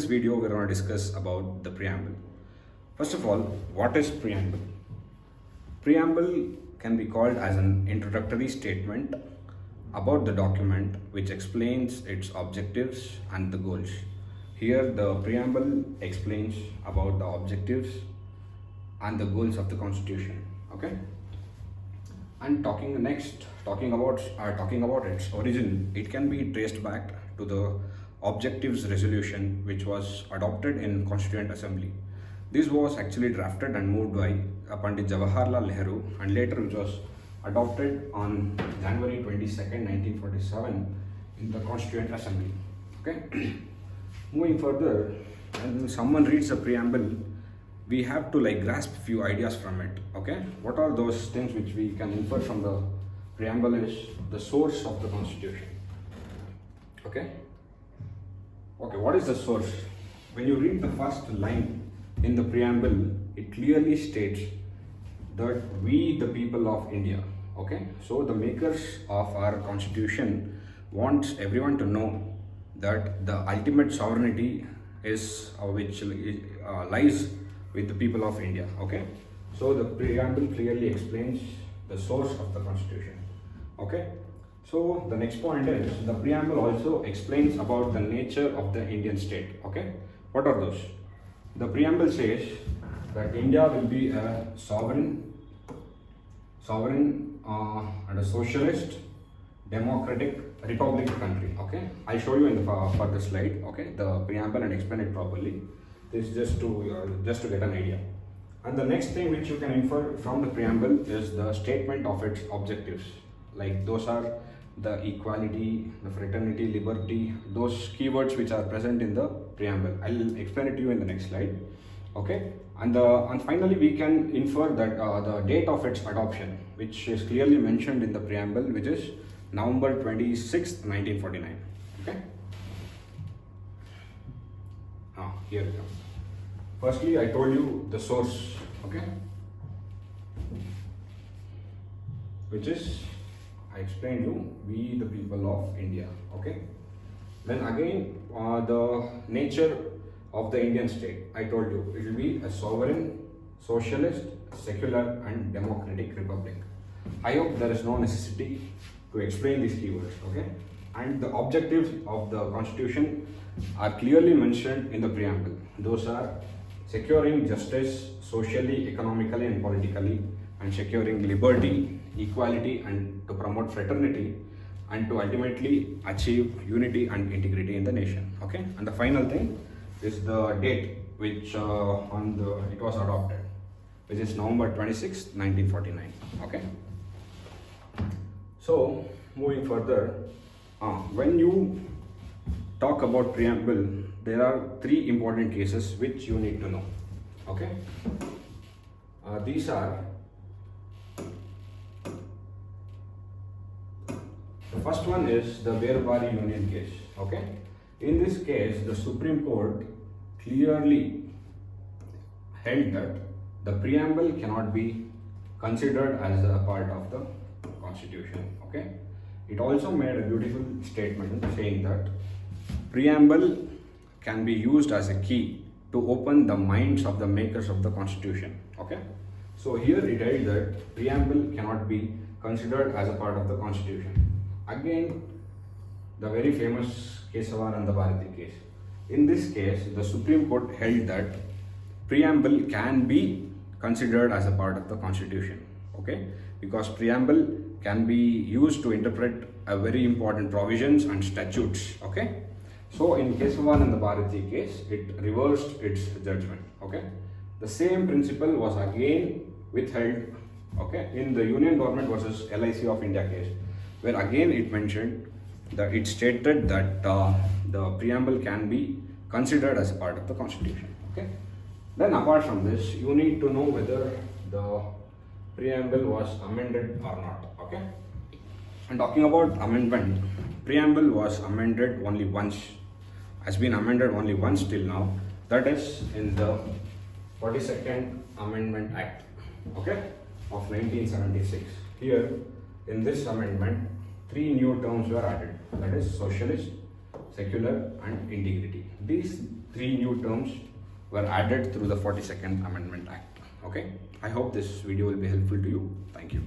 video, we're going to discuss about the preamble. First of all, what is preamble? Preamble can be called as an introductory statement about the document which explains its objectives and the goals. Here, the preamble explains about the objectives and the goals of the Constitution. Okay. And talking about its origin, it can be traced back to the objectives resolution which was adopted in Constituent Assembly. This was actually drafted and moved by Pandit Jawaharlal Nehru and later which was adopted on January 22nd, 1947 in the Constituent Assembly. Okay. Moving further, when someone reads the preamble, we have to grasp few ideas from it. Okay, what are those things which we can infer from the preamble is the source of the Constitution. Okay, what is the source? When you read the first line in the preamble, it clearly states that we the people of India. Okay, so the makers of our Constitution wants everyone to know that the ultimate sovereignty is which lies with the people of India. Okay, so the preamble clearly explains the source of the Constitution. Okay, so the next point is the preamble also explains about the nature of the Indian state. Okay, what are those? The preamble says that India will be a sovereign and a socialist democratic republic country. Okay, I'll show you in the further slide. Okay, the preamble and explain it properly. This is just to get an idea. And the next thing which you can infer from the preamble is the statement of its objectives. Those are the equality, the fraternity, liberty, those keywords which are present in the preamble. I'll explain it to you in the next slide. Okay, and finally we can infer that the date of its adoption, which is clearly mentioned in the preamble, which is November 26th, 1949. Okay. Here we go. Firstly, I told you the source, okay, which is, I explained you, we the people of India, okay. Then again, the nature of the Indian state, I told you, it will be a sovereign, socialist, secular and democratic republic. I hope there is no necessity to explain these keywords, okay. And the objectives of the Constitution are clearly mentioned in the preamble. Those are securing justice socially, economically and politically, and securing liberty, equality and to promote fraternity, and to ultimately achieve unity and integrity in the nation. Okay, and the final thing is the date which it was adopted, which is November 26, 1949. Okay, so moving further, when you talk about preamble, there are three important cases which you need to know. Okay, these are, the first one is the Berbari Union case. Okay, in this case the Supreme Court clearly held that the preamble cannot be considered as a part of the Constitution. Okay, it also made a beautiful statement saying that preamble can be used as a key to open the minds of the makers of the Constitution. Okay, so here it held that preamble cannot be considered as a part of the Constitution. Again, the very famous Kesavar and the Bharati case. In this case, the Supreme Court held that preamble can be considered as a part of the Constitution. Okay, because preamble can be used to interpret a very important provisions and statutes. Okay, so in Kesavan and the Bharati case, it reversed its judgment. Okay, the same principle was again withheld. Okay, in the Union Government versus LIC of India case, where again it mentioned that it stated that the preamble can be considered as a part of the Constitution. Okay, then apart from this, you need to know whether the preamble was amended or not. Okay, and talking about amendment, preamble was amended only once, has been amended only once till now, that is in the 42nd Amendment Act, okay, of 1976. Here in this amendment, three new terms were added, that is socialist, secular, and integrity. These three new terms were added through the 42nd Amendment Act. Okay, I hope this video will be helpful to you. Thank you.